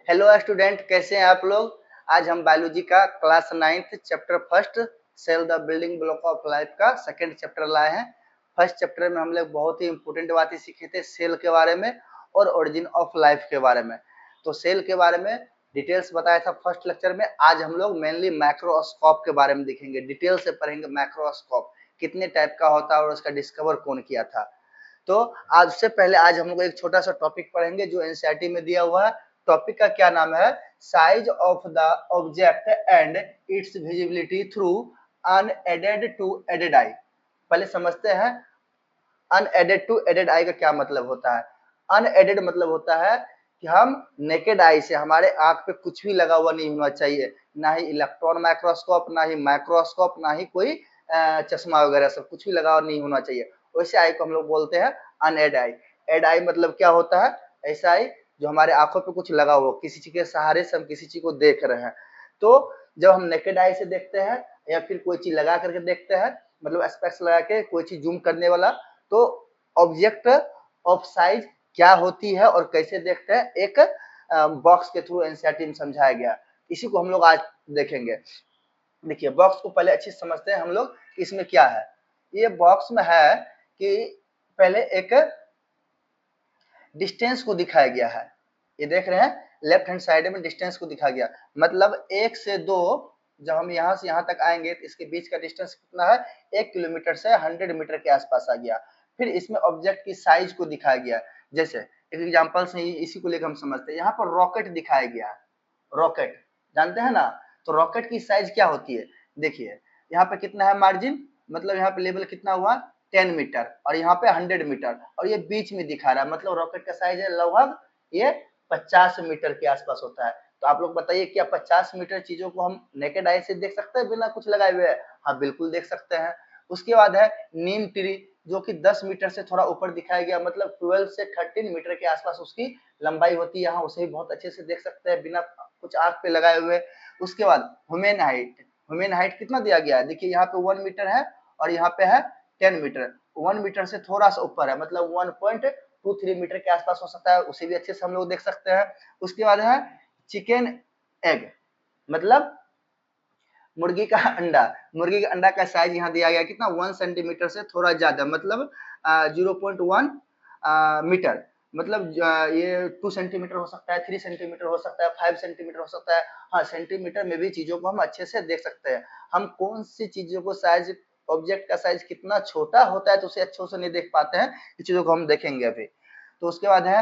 Hello student, कैसे हैं आप लोग। आज हम बायोलॉजी का class 9th chapter first cell the building block of life का सेकंड चैप्टर लाए हैं। फर्स्ट चैप्टर में हम लोग बहुत ही इंपॉर्टेंट बातें सीखे थे सेल के बारे में और ओरिजिन ऑफ लाइफ के बारे में। तो सेल के बारे में डिटेल्स बताया था फर्स्ट लेक्चर में। आज हम लोग मेनली माइक्रोस्कोप के बारे में देखेंगे, डिटेल से पढ़ेंगे माइक्रोस्कोप कितने टाइप का होता है और उसका डिस्कवर कौन किया था। तो आज से पहले आज हम लोग एक छोटा सा टॉपिक पढ़ेंगे जो एनसीईआरटी में दिया हुआ है। टॉपिक का क्या नाम है? Size of the object and its visibility through unaided to aided eye. पहले समझते हैं अनएडेड टू एडेड आई का क्या मतलब होता है। अनएडेड मतलब होता है कि हम नेकेड आई से, हमारे आंख पे कुछ भी लगा हुआ नहीं होना चाहिए, ना ही इलेक्ट्रॉन माइक्रोस्कोप, ना ही माइक्रोस्कोप, ना ही कोई चश्मा वगैरह सब कुछ भी लगा हुआ नहीं होना चाहिए। वैसे आई को हम लोग बोलते हैं अनएड आई। एड आई मतलब क्या होता है? ऐसा आई जो हमारे आंखों पे कुछ लगा हो, किसी चीज के सहारे से हम किसी चीज को देख रहे हैं। तो जब हम नेकेड आई से देखते हैं या फिर कोई चीज लगा करके देखते हैं, मतलब स्पेक्स लगा के कोई चीज जूम करने वाला, तो ऑब्जेक्ट ऑफ साइज क्या होती है और कैसे देखते हैं एक बॉक्स के थ्रू एनसीईआरटी में समझाया गया। इसी को हम लोग आज देखेंगे। देखिए बॉक्स को पहले अच्छी समझते हैं हम लोग, इसमें क्या है। ये बॉक्स में है कि पहले एक डिस्टेंस को दिखाया गया है। ये देख रहे हैं लेफ्ट हैंड साइड में डिस्टेंस को दिखाया गया, मतलब 1 से 2, जब हम यहाँ से यहाँ तक आएंगे तो इसके बीच का डिस्टेंस कितना है? 1 किलोमीटर से 100 मीटर के आसपास आ गया। फिर इसमें ऑब्जेक्ट की साइज को दिखाया गया, जैसे एक एग्जांपल से इसी को लेकर हम समझते हैं। यहाँ पर रॉकेट दिखाया गया है। रॉकेट जानते हैं ना, तो रॉकेट की साइज क्या होती है? देखिए यहाँ पे कितना है मार्जिन, मतलब यहाँ पे लेवल कितना हुआ? 10 मीटर, और यहाँ पे 100 मीटर, और ये बीच में दिखा रहा है, मतलब रॉकेट का साइज है लगभग ये 50 मीटर के आसपास होता है। तो आप लोग बताइए क्या 50 मीटर चीजों को हम नेकेड आई से देख सकते हैं बिना कुछ लगाए हुए? हाँ बिल्कुल देख सकते हैं। उसके बाद है नीम ट्री, जो कि 10 मीटर से थोड़ा ऊपर दिखाया गया, मतलब 12 से 13 मीटर के आसपास उसकी लंबाई होती है। यहाँ उसे भी बहुत अच्छे से देख सकते हैं बिना कुछ आंख पे लगाए हुए। उसके बाद ह्यूमन हाइट, ह्यूमन हाइट कितना दिया गया है? देखिए यहाँ पे 1 मीटर है और यहाँ पे है 10 मीटर। 1 मीटर से थोड़ा सा ऊपर है, मतलब 1.23 मीटर के आसपास हो सकता है, उसे भी अच्छे से हम लोग देख सकते हैं। उसके बाद है चिकन एग, मतलब मुर्गी का अंडा। मुर्गी का अंडा का साइज यहाँ दिया गया कितना? 1 सेंटीमीटर से थोड़ा ज्यादा, मतलब 0.1 मीटर, मतलब ये 2 सेंटीमीटर हो सकता है, 3 सेंटीमीटर हो सकता है, 5 सेंटीमीटर हो सकता है। हाँ सेंटीमीटर में भी चीजों को हम अच्छे से देख सकते हैं। हम कौन सी चीजों को साइज, ऑब्जेक्ट का साइज कितना छोटा होता है तो उसे अच्छे से नहीं देख पाते हैं, इस चीजों को हम देखेंगे अभी। तो उसके बाद है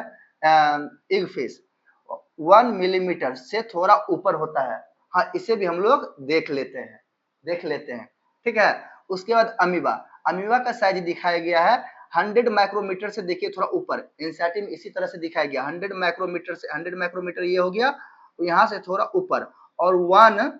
एग फिश, 1 मिलीमीटर से थोड़ा ऊपर होता है। हाँ इसे भी हम लोग देख लेते हैं, देख लेते हैं, ठीक है। उसके बाद अमीबा, अमीबा का साइज दिखाया गया है 100 माइक्रोमीटर से, देखिए थोड़ा ऊपर एनसीईआरटी में इसी तरह से दिखाया गया 100 माइक्रोमीटर से, 100 माइक्रोमीटर ये हो गया, तो यहाँ से थोड़ा ऊपर, और 1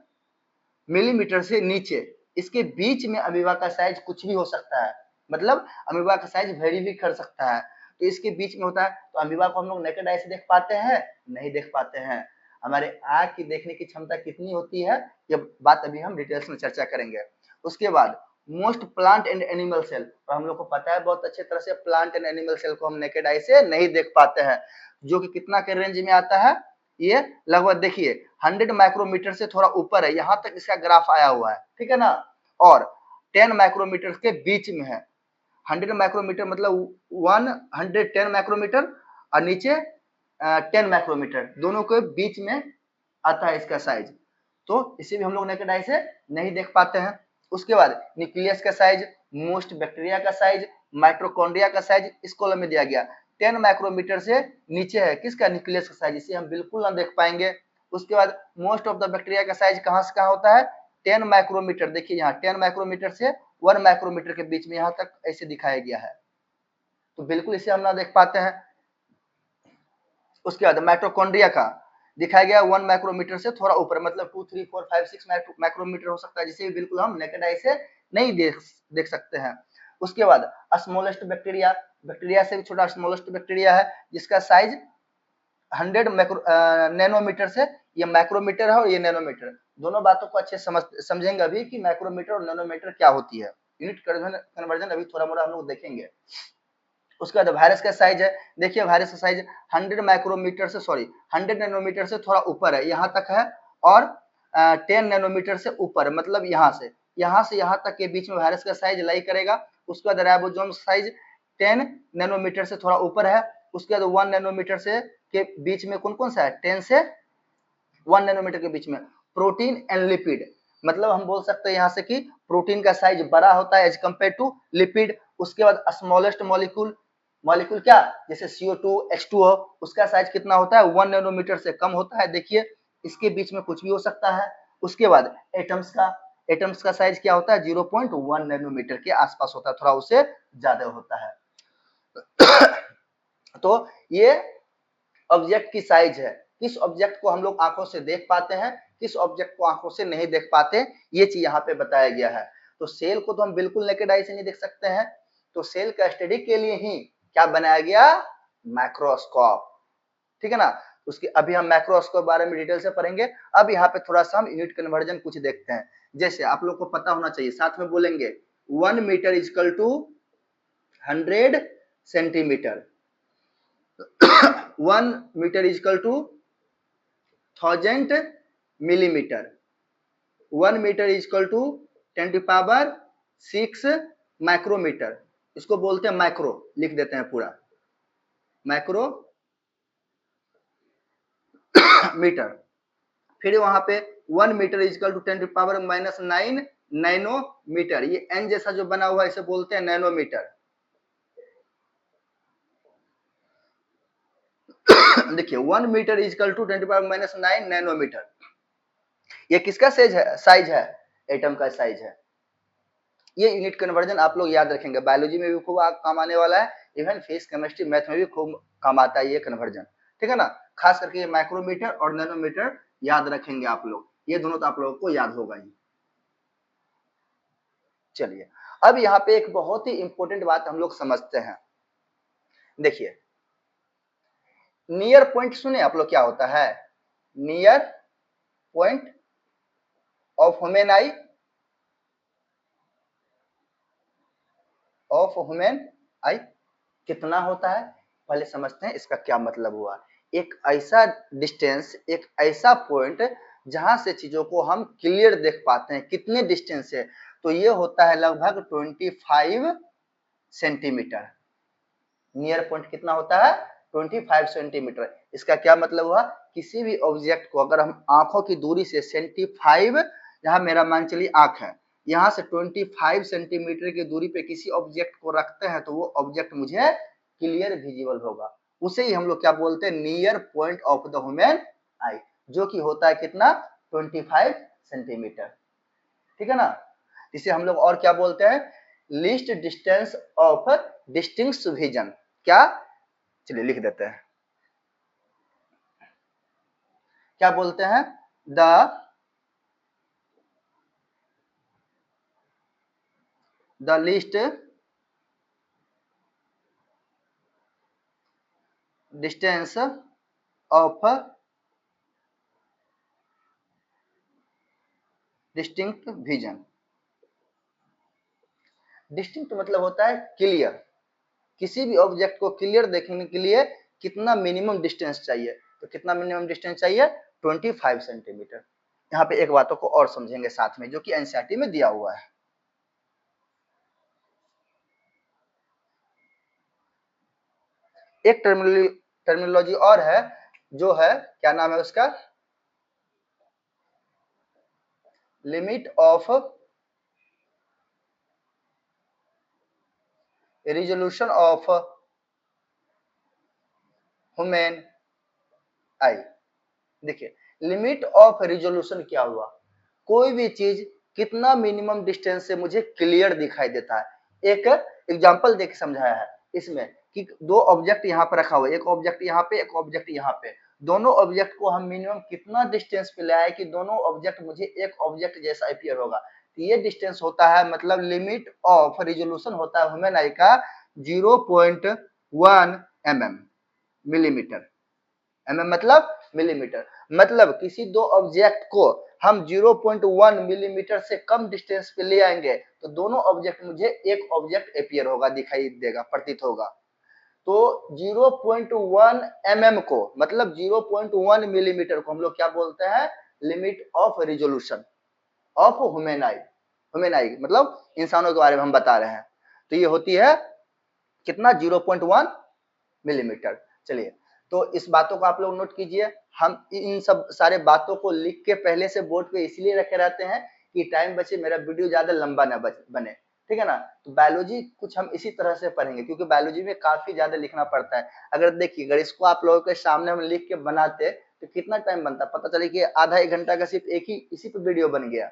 मिलीमीटर से नीचे, इसके बीच में अमीबा का साइज कुछ भी हो सकता है, मतलब अमीबा का साइज वेरी भी कर सकता है। तो इसके बीच में होता है, तो अमीबा को हम लोग नेकेड आई से देख पाते हैं? नहीं देख पाते हैं। हमारे आँख की देखने की क्षमता कितनी होती है, ये बात अभी हम डिटेल्स में चर्चा करेंगे। उसके बाद most plant and animal cell, और हम लोग को पता है बहुत अच्छे तरह से प्लांट एंड एनिमल सेल को हम नेकेड आई से नहीं देख पाते हैं, जो कि कितना के रेंज में आता है? ये लगभग देखिए 100 माइक्रोमीटर से थोड़ा ऊपर है, यहाँ तक इसका ग्राफ आया हुआ है, ठीक है ना। और 10 माइक्रोमीटर के बीच में है। 100 माइक्रोमीटर मतलब 110 माइक्रोमीटर, और नीचे 10 माइक्रोमीटर, दोनों के बीच में आता है इसका साइज। तो इसे भी हम लोग नेकेड आई से नहीं देख पाते हैं। उसके बाद न्यूक्लियस का साइज, मोस्ट बैक्टीरिया का साइज, माइटोकॉन्ड्रिया का साइज इस कॉलम में दिया गया। 10 माइक्रोमीटर से नीचे है किसका? न्यूक्लियस का साइज, इसे हम बिल्कुल ना देख पाएंगे। उसके बाद मोस्ट ऑफ द बैक्टीरिया का साइज कहाँ से कहाँ होता है? 10 माइक्रोमीटर, देखिए यहाँ 10 माइक्रोमीटर से 1 माइक्रोमीटर के बीच में यहाँ तक ऐसे दिखाया गया है, तो बिल्कुल इसे हम ना देख पाते हैं। उसके बाद माइटोकॉन्ड्रिया का दिखाया गया 1 माइक्रोमीटर से थोड़ा ऊपर, मतलब 2, 3, 4, 5, 6 माइक्रोमीटर हो सकता है, जिसे बिल्कुल हम नेकेड आई से नहीं देख सकते हैं। उसके बाद स्मॉलेस्ट बैक्टीरिया, बैक्टीरिया से भी छोटा स्मॉलेस्ट बैक्टीरिया है, जिसका साइज 100 नैनोमीटर से, ये माइक्रोमीटर है और ये नैनोमीटर, दोनों बातों को अच्छे समझेंगे अभी कि माइक्रोमीटर और नैनोमीटर क्या होती है। यूनिट कन्वर्जन अभी थोड़ा मोड़ा हम लोग देखेंगे। उसके बाद वायरस का साइज है, देखिए वायरस का साइज 100 माइक्रोमीटर से 100 नैनोमीटर से थोड़ा ऊपर है, यहाँ तक है, और 10 नैनोमीटर से ऊपर, मतलब यहाँ से यहाँ तक के बीच में वायरस का साइज लाई करेगा। उसके बाद राइबोसोम साइज 10 नैनोमीटर से थोड़ा ऊपर है। उसके बाद 1 नैनोमीटर से के बीच में कौन कौन सा है, 10 से 1 नैनोमीटर के बीच में प्रोटीन एंड लिपिड, मतलब हम बोल सकते हैं यहाँ से कि प्रोटीन का साइज बड़ा होता है एज कम्पेयर टू लिपिड। उसके बाद स्मॉलेस्ट मॉलिक्यूल, मॉलिक्यूल क्या, जैसे CO2 H2O, उसका साइज कितना होता है, 1 नैनोमीटर से कम होता है, देखिए इसके बीच में कुछ भी हो सकता है। उसके बाद एटम्स का साइज क्या होता है, 0.1 नैनोमीटर के आसपास होता है, थोड़ा उससे ज्यादा होता है। तो ये ऑब्जेक्ट की साइज है, किस ऑब्जेक्ट को हम लोग आंखों से देख पाते हैं, किस ऑब्जेक्ट को आंखों से नहीं देख पाते, ये चीज यहाँ पे बताया गया है। तो सेल को तो हम बिल्कुल नेकेड आई से नहीं देख सकते हैं, तो सेल का स्टडी के लिए ही क्या बनाया गया, माइक्रोस्कोप, ठीक है ना। उसके अभी हम माइक्रोस्कोप बारे में डिटेल से पढ़ेंगे। अब यहाँ पे थोड़ा सा हम यूनिट कन्वर्जन कुछ देखते हैं। जैसे आप लोग को पता होना चाहिए, साथ में बोलेंगे 1 metre is equal to 100 centimetre, 1 metre is equal to 1000 millimetre, 1 metre is equal to 10⁻6 micrometre, इसको बोलते हैं माइक्रो, लिख देते हैं पूरा माइक्रो मीटर। फिर वहां पे 1 मीटर इजकल टू 10⁻⁻9 नैनोमीटर, ये एन जैसा जो बना हुआ है इसे बोलते हैं नैनोमीटर। देखिए 1 मीटर इजकल टू 10⁻⁻9 नैनोमीटर, ये किसका साइज है, एटम का साइज है। ये यूनिट कन्वर्जन आप लोग याद रखेंगे, बायोलॉजी में भी खूब काम आने वाला है, इवन फिजिक्स केमिस्ट्री मैथ में भी खूब काम आता है ये कन्वर्जन, ठीक है ना। खास करके ये माइक्रोमीटर और नैनोमीटर याद रखेंगे आप लोग, ये दोनों तो आप लोगों को याद होगा ही। चलिए अब यहाँ पे एक बहुत ही इंपॉर्टेंट बात हम लोग समझते हैं। देखिए नियर पॉइंट सुने आप लोग, क्या होता है near point of human I, of human आई कितना होता है, पहले समझते हैं इसका क्या मतलब हुआ। एक ऐसा डिस्टेंस, एक ऐसा पॉइंट जहां से चीजों को हम क्लियर देख पाते हैं, कितने डिस्टेंस से, तो ये होता है लगभग 25 सेंटीमीटर। नियर पॉइंट कितना होता है, 25 सेंटीमीटर। इसका क्या मतलब हुआ, किसी भी ऑब्जेक्ट को अगर हम आंखों की दूरी से 75, जहां मेरा मान चलिए आंख है, यहाँ से 25 सेंटीमीटर की दूरी पे किसी ऑब्जेक्ट को रखते हैं तो वो ऑब्जेक्ट मुझे क्लियर विजिबल होगा, उसे ही हम लोग क्या बोलते हैं, near point of the human आई, जो कि होता है कितना, 25 सेंटीमीटर, ठीक है ना। इसे हम लोग और क्या बोलते हैं, least distance of distinct vision, क्या, चलिए लिख देते हैं, क्या बोलते हैं, the least distance of distinct vision. Distinct मतलब होता है क्लियर, किसी भी ऑब्जेक्ट को क्लियर देखने के लिए कितना मिनिमम डिस्टेंस चाहिए, तो कितना मिनिमम डिस्टेंस चाहिए, 25 सेंटीमीटर। यहाँ पे एक बातों को और समझेंगे साथ में, जो कि एनसीईआरटी में दिया हुआ है। एक टर्मिनोलॉजी और है, जो है क्या नाम है उसका, limit of resolution of human आई। देखिए लिमिट ऑफ रिजोल्यूशन क्या हुआ, कोई भी चीज कितना मिनिमम डिस्टेंस से मुझे क्लियर दिखाई देता है। एक एग्जांपल देके समझाया है इसमें कि दो ऑब्जेक्ट यहाँ पर रखा हुआ है, एक ऑब्जेक्ट यहाँ पे, एक ऑब्जेक्ट यहाँ पे, दोनों ऑब्जेक्ट को हम मिनिमम कितना डिस्टेंस पे ले आए कि दोनों ऑब्जेक्ट मुझे एक ऑब्जेक्ट जैसा अपीयर होगा, तो ये डिस्टेंस होता है, मतलब लिमिट ऑफ रिजोल्यूशन होता है ह्यूमन आई का 0.1 mm, मिलीमीटर, mm मतलब मिलीमीटर, मतलब किसी दो ऑब्जेक्ट को हम 0.1 मिलीमीटर से कम डिस्टेंस पे ले आएंगे तो दोनों ऑब्जेक्ट मुझे एक ऑब्जेक्ट अपीयर होगा, दिखाई देगा, प्रतीत होगा। तो 0.1 mm को, मतलब 0.1 मिलीमीटर को हम लोग क्या बोलते हैं, limit of resolution of human I. Human आई मतलब इंसानों के बारे में हम बता रहे हैं। तो ये होती है कितना, 0.1 मिलीमीटर। चलिए, तो इस बातों को आप लोग नोट कीजिए। हम इन सब सारे बातों को लिख के पहले से बोर्ड पे इसलिए रखे रहते हैं कि टाइम बचे, मेरा वीडियो ज्यादा लंबा ना बने, ठीक है ना। तो बायोलॉजी कुछ हम इसी तरह से पढ़ेंगे, क्योंकि बायोलॉजी में काफी ज्यादा लिखना पड़ता है। अगर देखिए, अगर इसको आप लोगों के सामने हम लिख के बनाते तो कितना टाइम बनता, पता चले कि आधा एक घंटा का सिर्फ एक ही इसी पे वीडियो बन गया।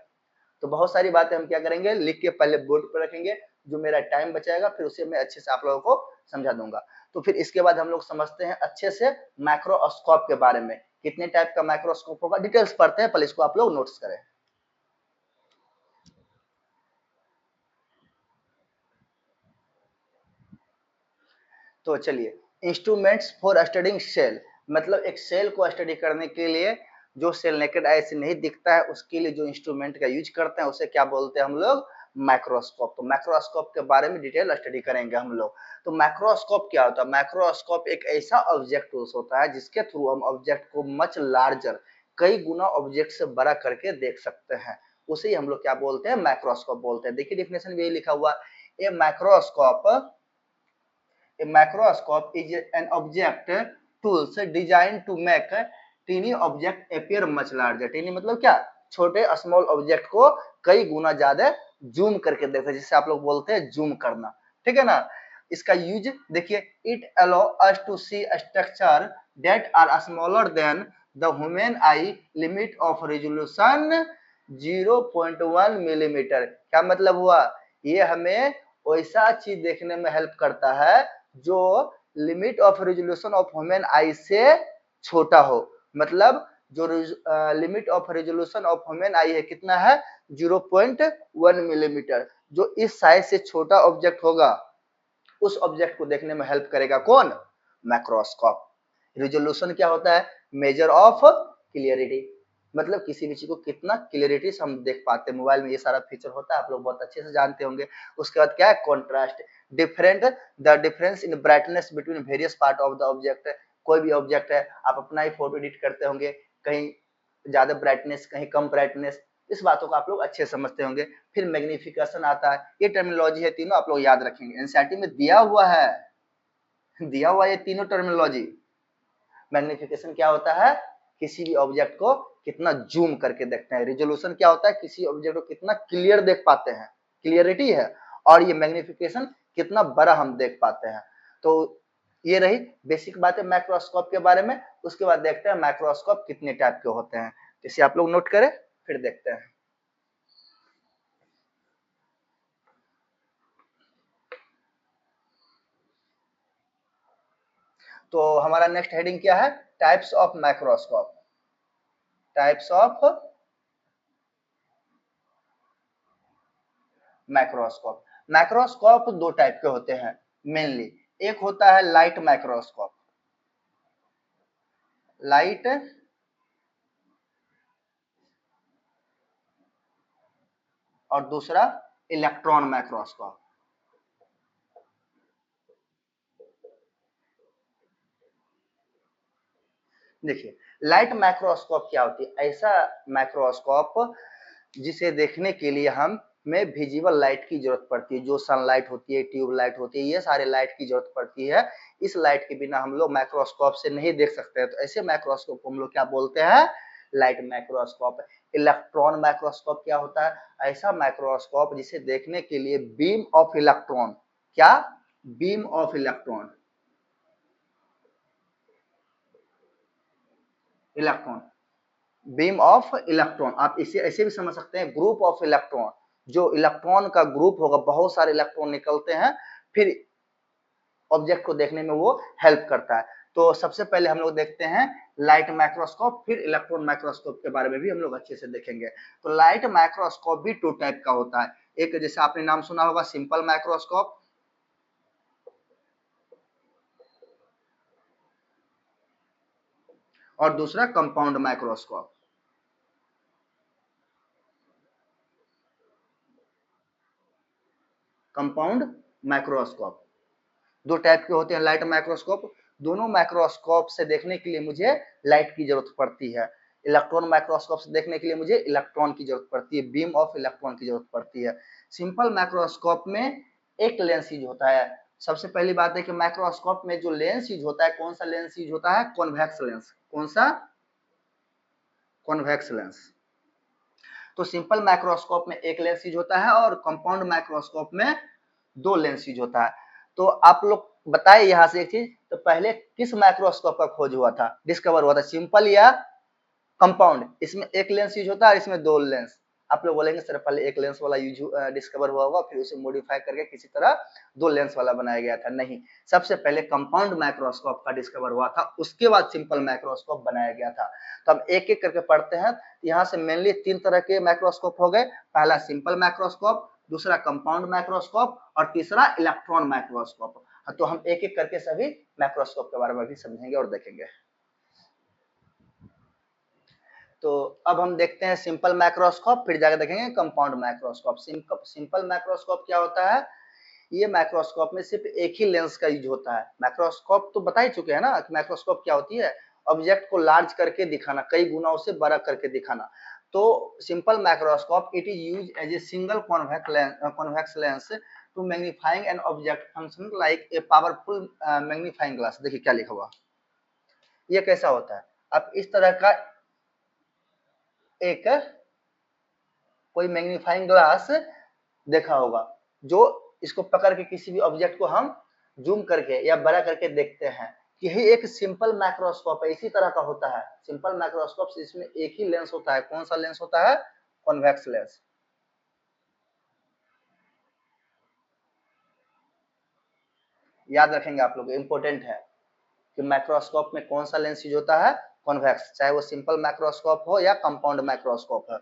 तो बहुत सारी बातें हम क्या करेंगे, लिख के पहले बोर्ड पर रखेंगे, जो मेरा टाइम बचाएगा, फिर उसे मैं अच्छे से आप लोगों को समझा दूंगा। तो फिर इसके बाद हम लोग समझते हैं अच्छे से माइक्रोस्कोप के बारे में, कितने टाइप का माइक्रोस्कोप होगा, डिटेल्स पढ़ते हैं, पहले इसको आप लोग नोट्स करें। तो चलिए, इंस्ट्रूमेंट्स फॉर स्टडिंग सेल, मतलब एक सेल को स्टडी करने के लिए, जो सेल नेकेड आई से नहीं दिखता है, उसके लिए जो इंस्ट्रूमेंट का यूज करते हैं उसे क्या बोलते हैं हम लोग, माइक्रोस्कोप। तो माइक्रोस्कोप के बारे में डिटेल स्टडी करेंगे हम लोग। तो माइक्रोस्कोप क्या होता है, माइक्रोस्कोप एक ऐसा ऑब्जेक्ट टूल्स होता है जिसके थ्रू हम ऑब्जेक्ट को मच लार्जर, कई गुना ऑब्जेक्ट से बड़ा करके देख सकते हैं, उसे ही हम लोग क्या बोलते हैं, माइक्रोस्कोप बोलते हैं। देखिए डिफिनेशन में यही लिखा हुआ, a microscope, a microscope is an object tools designed to make teeny object appear much larger। teeny मतलब क्या, छोटे स्मॉल ऑब्जेक्ट को कई गुना ज्यादा जूम करके देखो, जिसे आप लोग बोलते हैं जूम करना, ठीक है ना। इसका यूज देखिए, it allow us to see structure that are smaller than the human eye, limit of resolution 0.1 millimetre. क्या मतलब हुआ, ये हमें वैसा चीज देखने में हेल्प करता है जो limit of resolution of human आई से छोटा हो। मतलब जो limit of resolution of human आई है कितना है, 0.1 मिलीमीटर। जो इस साइज से छोटा ऑब्जेक्ट होगा, उस ऑब्जेक्ट को देखने में हेल्प करेगा कौन, माइक्रोस्कोप। रिजोल्यूशन क्या होता है, मेजर ऑफ क्लियरिटी, मतलब किसी भी चीज को कितना क्लियरिटी से हम देख पाते हैं। मोबाइल में ये सारा फीचर होता है, आप लोग बहुत अच्छे से जानते होंगे। उसके बाद क्या है, contrast, different, the difference in brightness between various part of the object. कोई भी ऑब्जेक्ट है, आप अपना ही फोटो एडिट करते होंगे, कहीं ज्यादा ब्राइटनेस, कहीं कम ब्राइटनेस, इस बातों को आप लोग अच्छे समझते होंगे। फिर मैग्निफिकेशन आता है, ये टर्मिनोलॉजी है, तीनों आप लोग याद रखेंगे, एनसीईआरटी में दिया हुआ है, दिया हुआ ये तीनों टर्मिनोलॉजी। मैग्निफिकेशन क्या होता है, किसी भी ऑब्जेक्ट को कितना जूम करके देखते हैं। रिजोल्यूशन क्या होता है, किसी ऑब्जेक्ट को कितना क्लियर देख पाते हैं, क्लियरिटी है। और ये मैग्निफिकेशन कितना बड़ा हम देख पाते हैं। तो ये रही बेसिक बातें माइक्रोस्कोप के बारे में। उसके बाद देखते हैं माइक्रोस्कोप कितने टाइप के होते हैं, इसे आप लोग नोट करें, फिर देखते हैं। तो हमारा नेक्स्ट हेडिंग क्या है, types of microscope. Types of microscope. Microscope दो टाइप के होते हैं मेनली। एक होता है लाइट माइक्रोस्कोप, लाइट, और दूसरा इलेक्ट्रॉन माइक्रोस्कोप। देखिए, लाइट माइक्रोस्कोप क्या होती है, ऐसा माइक्रोस्कोप जिसे देखने के लिए हम में विजिबल लाइट की जरूरत पड़ती है। जो सनलाइट होती है, ट्यूब लाइट होती है, ये सारे लाइट की जरूरत पड़ती है। इस लाइट के बिना हम लोग माइक्रोस्कोप से नहीं देख सकते हैं। तो ऐसे माइक्रोस्कोप को हम लोग क्या बोलते हैं, लाइट माइक्रोस्कोप। इलेक्ट्रॉन माइक्रोस्कोप क्या होता है, ऐसा माइक्रोस्कोप जिसे देखने के लिए बीम ऑफ इलेक्ट्रॉन, क्या, beam of electron, electron, beam of electron, आप इसे ऐसे भी समझ सकते हैं, ग्रुप ऑफ इलेक्ट्रॉन। जो इलेक्ट्रॉन का ग्रुप होगा, बहुत सारे इलेक्ट्रॉन निकलते हैं, फिर ऑब्जेक्ट को देखने में वो हेल्प करता है। तो सबसे पहले हम लोग देखते हैं लाइट माइक्रोस्कोप, फिर इलेक्ट्रॉन माइक्रोस्कोप के बारे में भी हम लोग अच्छे से देखेंगे। तो लाइट माइक्रोस्कोप भी टू टाइप का होता है। एक जैसे आपने नाम सुना होगा, सिंपल माइक्रोस्कोप, और दूसरा कंपाउंड माइक्रोस्कोप। कंपाउंड माइक्रोस्कोप, दो टाइप के होते हैं लाइट माइक्रोस्कोप। दोनों माइक्रोस्कोप से देखने के लिए मुझे लाइट की जरूरत पड़ती है। इलेक्ट्रॉन माइक्रोस्कोप से देखने के लिए मुझे इलेक्ट्रॉन की जरूरत पड़ती है, बीम ऑफ इलेक्ट्रॉन की जरूरत पड़ती है। सिंपल माइक्रोस्कोप में एक लेंस यूज होता है। सबसे पहली बात है कि माइक्रोस्कोप में जो लेंस यूज होता है, कौन सा लेंस यूज होता है? Convex lens. कौन सा? Convex lens. तो सिंपल माइक्रोस्कोप में एक लेंस यूज होता है और कंपाउंड माइक्रोस्कोप में दो लेंस यूज होता है। तो आप लोग बताइए यहाँ से एक चीज, तो पहले किस माइक्रोस्कोप का खोज हुआ था, डिस्कवर हुआ था, सिंपल या कंपाउंड? इसमें एक लेंस यूज होता है और इसमें दो लेंस। आप लोग बोलेंगे सर पहले एक लेंस वाला यूज डिस्कवर हुआ होगा, फिर उसे मॉडिफाई करके किसी तरह दो लेंस वाला बनाया गया था। नहीं, सबसे पहले कंपाउंड माइक्रोस्कोप का डिस्कवर हुआ था, उसके बाद सिंपल माइक्रोस्कोप बनाया गया था। तो हम एक एक करके पढ़ते हैं। यहाँ से मेनली तीन तरह के माइक्रोस्कोप हो गए। पहला सिंपल माइक्रोस्कोप, दूसरा कंपाउंड माइक्रोस्कोप और तीसरा इलेक्ट्रॉन माइक्रोस्कोप। तो हम एक एक करके सभी माइक्रोस्कोप के बारे में भी समझेंगे और देखेंगे। तो अब हम देखते हैं सिंपल माइक्रोस्कोप, फिर जाकर देखेंगे कंपाउंड माइक्रोस्कोप। सिंपल माइक्रोस्कोप क्या होता है? ये माइक्रोस्कोप में सिर्फ एक ही लेंस का यूज होता है। माइक्रोस्कोप तो बता ही चुके हैं ना कि माइक्रोस्कोप क्या होती है, ऑब्जेक्ट को लार्ज करके दिखाना, कई गुना उसे बड़ा करके दिखाना। तो simple microscope it is use as a single convex lens to magnifying an object function like a powerful magnifying glass. देखिए क्या लिखा हुआ, ये कैसा होता है? अब इस तरह का एक कोई मैग्नीफाइंग ग्लास देखा होगा, जो इसको पकड़ के किसी भी ऑब्जेक्ट को हम जूम करके या बड़ा करके देखते हैं। यही एक सिंपल माइक्रोस्कोप है, इसी तरह का होता है सिंपल माइक्रोस्कोप। इसमें एक ही लेंस होता है। कौन सा लेंस होता है? Convex lens. याद रखेंगे आप लोग, इंपॉर्टेंट है कि माइक्रोस्कोप में कौन सा लेंस यूज होता है? कॉन्वेक्स, चाहे वो सिंपल माइक्रोस्कोप हो या कंपाउंड माइक्रोस्कोप है।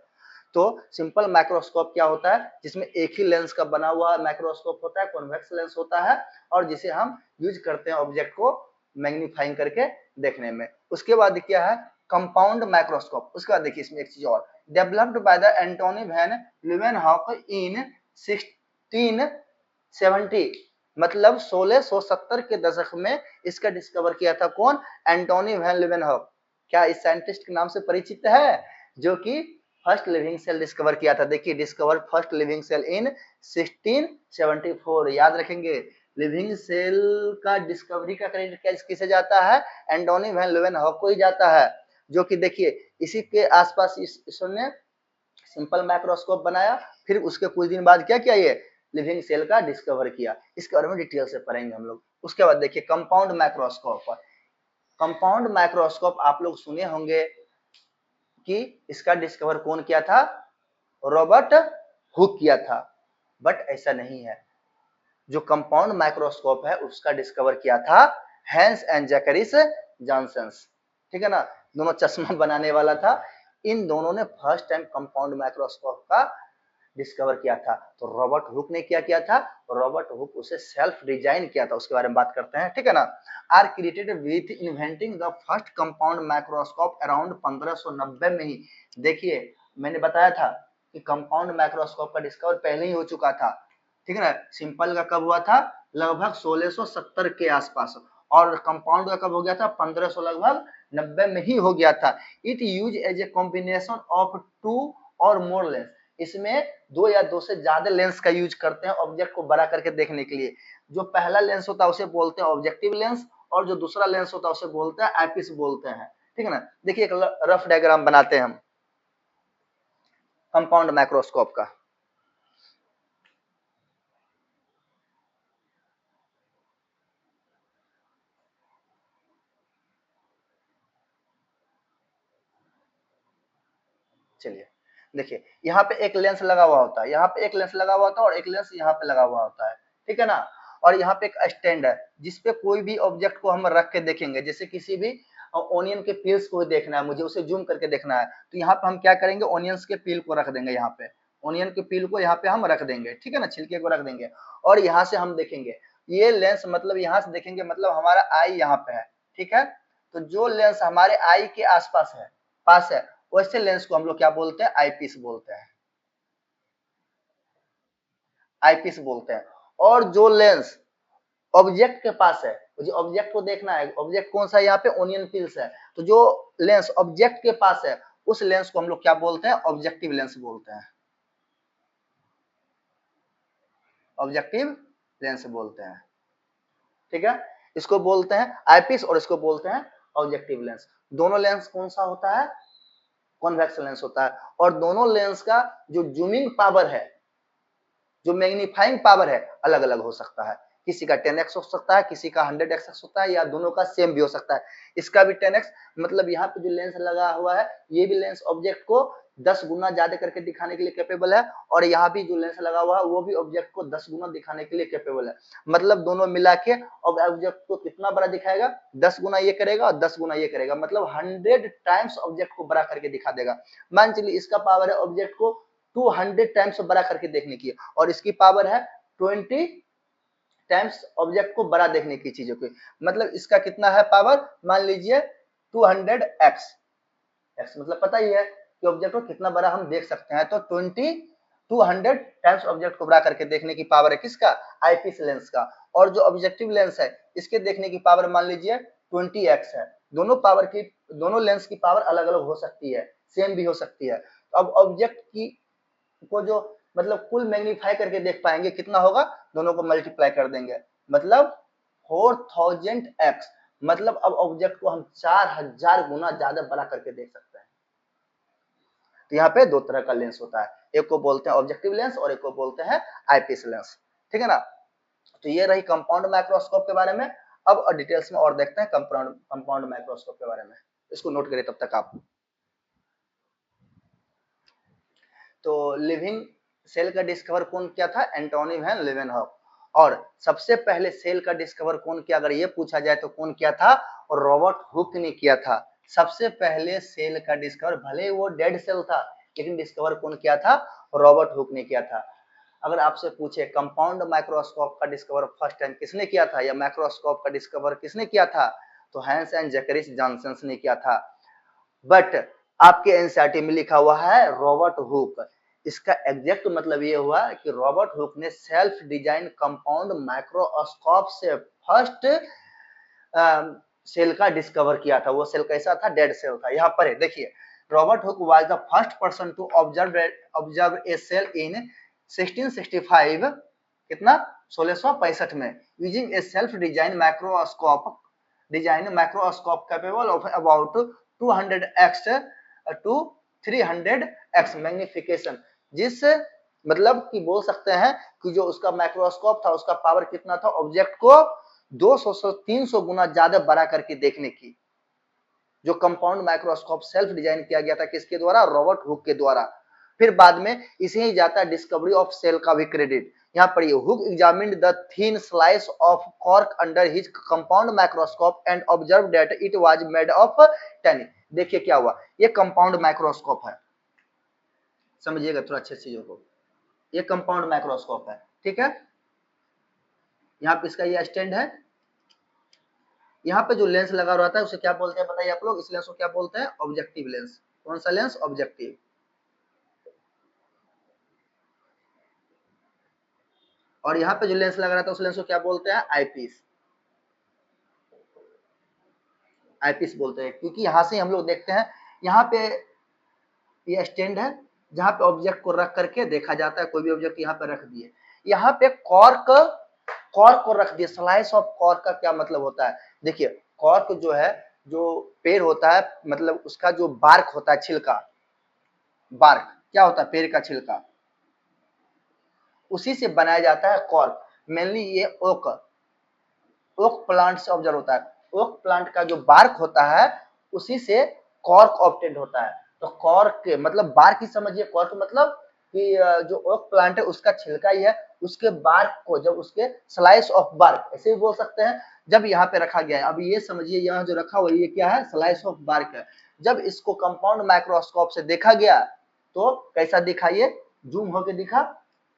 तो सिंपल माइक्रोस्कोप क्या होता है? जिसमें एक ही लेंस का बना हुआ माइक्रोस्कोप होता है, कॉन्वेक्स लेंस होता है, और जिसे हम यूज करते हैं ऑब्जेक्ट को मैग्नीफाइंग करके देखने में। उसके बाद क्या है? Compound microscope. उसके बाद देखिए इसमें एक चीज और, developed by the Antonie van Leeuwenhoek in 1670, मतलब 1670 के दशक में इसका डिस्कवर किया था। कौन? Antonie van Leeuwenhoek. क्या इस साइंटिस्ट के नाम से परिचित है? जो कि फर्स्ट लिविंग सेल डिस्कवर किया था। देखिए, डिस्कवर फर्स्ट लिविंग सेल इन 1674। याद रखेंगे, लिविंग सेल का डिस्कवरी का क्रेडिट क्या किसे जाता है? एंटोनी वैन ल्यूवेनहॉक को ही जाता है। जो कि देखिए इसी के आसपास इसने सिंपल माइक्रोस्कोप बनाया, फिर उसके कुछ दिन बाद क्या किया, ये लिविंग सेल का डिस्कवर किया। इसके बारे में डिटेल से पढ़ेंगे हम लोग। उसके बाद देखिए कंपाउंड माइक्रोस्कोप। कंपाउंड माइक्रोस्कोप आप लोग सुने होंगे कि इसका डिस्कवर कौन किया था? रॉबर्ट हुक किया था। बट ऐसा नहीं है, जो कंपाउंड माइक्रोस्कोप है उसका डिस्कवर किया था हैंस एंड जैकरिस जॉनसन। ठीक है ना, दोनों चश्मा बनाने वाला था। इन दोनों ने फर्स्ट टाइम कंपाउंड माइक्रोस्कोप का डिस्कवर किया था। तो रॉबर्ट हुक ने क्या किया था? रॉबर्ट हुक उसे सेल्फ डिजाइन किया था। उसके बारे में बात करते हैं, ठीक है ना। Are created with inventing the first compound microscope around 1590 में ही। देखिए मैंने बताया था कि कंपाउंड माइक्रोस्कोप का डिस्कवर पहले ही हो चुका था, ठीक है ना। सिंपल का कब हुआ था? लगभग 1670 के आसपास। और कंपाउंड का कब हो गया था? 1500 लगभग 90 में ही हो गया था। It use as a combination of two और मोर लेंस। इसमें दो या दो से ज्यादा लेंस का यूज करते हैं ऑब्जेक्ट को बड़ा करके देखने के लिए। जो पहला लेंस होता है उसे बोलते हैं ऑब्जेक्टिव लेंस, और जो दूसरा लेंस होता है उसे बोलते हैं आईपीस बोलते हैं, ठीक है ना। देखिए एक रफ डायग्राम बनाते हैं हम कंपाउंड माइक्रोस्कोप का। चलिए देखिए, यहाँ पे एक लेंस लगा हुआ होता है, यहाँ पे एक लेंस लगा हुआ होता है और एक लेंस यहाँ पे लगा हुआ होता है, ठीक है ना। और यहाँ पे एक स्टैंड है जिसपे कोई भी ऑब्जेक्ट को हम रख के देखेंगे। जैसे किसी भी ओनियन के पील्स को देखना है मुझे, उसे जूम करके देखना है, तो यहाँ पे हम क्या करेंगे? ओनियंस के पील को रख देंगे यहाँ पे, ओनियन के पील को यहाँ पे हम रख देंगे, ठीक है ना, छिलके को रख देंगे। और यहाँ से हम देखेंगे, ये लेंस मतलब यहाँ से देखेंगे मतलब हमारा आई यहाँ पे है, ठीक है। तो जो लेंस हमारे आई के आसपास है, पास है, वैसे लेंस को हम लोग क्या बोलते हैं? आईपीस बोलते हैं, आईपीस बोलते हैं। और जो लेंस ऑब्जेक्ट के पास है, मुझे ऑब्जेक्ट को देखना है, ऑब्जेक्ट कौन सा है यहाँ पे, ओनियन पिल्स है, तो जो लेंस ऑब्जेक्ट के पास है उस लेंस को हम लोग क्या बोलते हैं, ऑब्जेक्टिव लेंस बोलते हैं, ऑब्जेक्टिव लेंस बोलते हैं, ठीक है। इसको बोलते हैं आईपीस और इसको बोलते हैं ऑब्जेक्टिव लेंस। दोनों लेंस कौन सा होता है, कॉन्वेक्स लेंस होता है, और दोनों लेंस का जो जूमिंग पावर है, जो मैग्नीफाइंग पावर है, अलग अलग हो सकता है, किसी का 10x हो सकता है, किसी का 100x होता है, या दोनों का सेम भी हो सकता है। इसका भी 10x, मतलब यहाँ पे जो लेंस लगा हुआ है ये भी लेंस ऑब्जेक्ट को 10 गुना ज्यादा करके दिखाने के लिए कैपेबल है, और यहाँ भी जो लेंस लगा हुआ है वो भी ऑब्जेक्ट को 10 गुना दिखाने के लिए कैपेबल है। मतलब दोनों मिला के ऑब्जेक्ट को कितना बड़ा दिखाएगा, 10 गुना ये करेगा और 10 गुना ये करेगा, मतलब 100 टाइम्स ऑब्जेक्ट को बड़ा करके दिखा देगा। मान चलिए इसका पावर है ऑब्जेक्ट को 200 टाइम्स बड़ा करके देखने की, और इसकी पावर है 20 टाइम्स ऑब्जेक्ट को बड़ा देखने की चीजों की, मतलब इसका कितना है पावर, मान लीजिए 200x, x मतलब पता ही है कि ऑब्जेक्ट को कितना बड़ा हम देख सकते हैं, तो 200 टाइम्स ऑब्जेक्ट को बड़ा करके देखने की पावर है किसका, आईपीस लेंस का। और जो ऑब्जेक्टिव लेंस है इसके देखने की पावर मान लीजिए 20x है। दोनों लेंस की पावर अलग अलग हो सकती है, सेम भी हो सकती है। अब ऑब्जेक्ट की को जो मतलब कुल मैग्नीफाई करके देख पाएंगे कितना होगा, दोनों को मल्टीप्लाई कर देंगे, मतलब 4000x, मतलब अब ऑब्जेक्ट को हम 4000 गुना ज्यादा बड़ा करके देख सकते हैं। तो यहाँ पे दो तरह का लेंस होता है, एक को बोलते हैं ऑब्जेक्टिव लेंस और एक को बोलते हैं आईपीस लेंस, ठीक है ना। तो ये रही कंपाउंड माइक्रोस्कोप के बारे में। अब डिटेल्स में और देखते हैं कंपाउंड माइक्रोस्कोप के बारे में, इसको नोट करिए तब तक आप। तो लिविंग सेल का डिस्कवर कौन किया था, एंटोनी वैन लीवेनहॉक। और सबसे पहले सेल का डिस्कवर कौन किया, अगर ये पूछा जाए तो कौन किया था, और रॉबर्ट हुक ने किया था। सबसे पहले सेल का डिस्कवर, भले वो डेड सेल था लेकिन डिस्कवर कौन किया था, रॉबर्ट हुक ने किया था। अगर आपसे पूछे कंपाउंड माइक्रोस्कोप का डिस्कवर फर्स्ट टाइम किसने किया था, या माइक्रोस्कोप का डिस्कवर किसने किया था, तो हैंस एंड जैकरिस जॉनसन ने किया था। बट आपके एनसीईआरटी में लिखा हुआ है रॉबर्ट हुक। इसका एग्जैक्ट मतलब ये हुआ कि रॉबर्ट हुक ने सेल्फ डिजाइन कंपाउंड माइक्रोस्कोप से फर्स्ट सेल का डिस्कवर किया था। वो सेल कैसा था, डेड सेल था। यहाँ पर है देखिए, Robert Hooke was the first person to observe a cell in 1665, कितना 1665 में, using a self design microscope capable of about 200x to 300x magnification, जिस मतलब कि बोल सकते हैं कि जो उसका माइक्रोस्कोप था उसका पावर कितना था, ऑब्जेक्ट को 200 से 300 गुना ज्यादा बड़ा करके देखने की। जो कंपाउंड माइक्रोस्कोप सेल्फ डिजाइन किया गया था किसके द्वारा, रॉबर्ट हुक के द्वारा। फिर बाद में इसे ही जाता है डिस्कवरी ऑफ सेल का भी क्रेडिट। यहाँ पर ये hook examined the thin slice of cork under his compound microscope and observe that it was made of tannin. देखिए क्या हुआ, ये कंपाउंड माइक्रोस्कोप है, समझिएगा थोड़ा अच्छे चीजों को। ये कंपाउंड माइक्रोस्कोप है, ठीक है। यहाँ पे इसका ये स्टैंड है, यहाँ पे जो लेंस लगा रहता है उसे क्या बोलते हैं बताइए आप लोग, इस लेंस को क्या बोलते हैं, ऑब्जेक्टिव लेंस। कौन सा लेंस, ऑब्जेक्टिव। और यहाँ पे जो लेंस लगा रहता है उस लेंस को क्या बोलते हैं, आईपीस। आईपीस बोलते हैं क्योंकि यहाँ से हम लोग देखते हैं, यहाँ पे ये स्टैंड है जहाँ पे ऑब्जेक्ट को रख करके देखा जाता है। कोई भी ऑब्जेक्ट यहाँ पे रख दिए, यहाँ पे कॉर्क को रख दिए। स्लाइस ऑफ कॉर्क का क्या मतलब होता है, देखिए कॉर्क जो है, जो पेड़ होता है, मतलब उसका जो बार्क होता है, छिलका, बार्क क्या होता है, पेड़ का छिलका, उसी से बनाया जाता है कॉर्क। मेनली ये ओक प्लांट से ऑब्जर्व होता है। ओक प्लांट का जो बार्क होता है उसी से कॉर्क ऑब्टेन होता है। तो कॉर्क मतलब बार्क ही समझिए, कॉर्क मतलब कि जो ओक प्लांट है उसका छिलका ही है, उसके बार्क को, जब उसके स्लाइस ऑफ बार्क ऐसे भी बोल सकते हैं, जब यहाँ पे रखा गया है, अब ये समझिए यहाँ जो रखा हुआ ये क्या है, स्लाइस ऑफ बार्क है। जब इसको कंपाउंड माइक्रोस्कोप से देखा गया तो कैसा दिखा, ये जूम होके दिखा,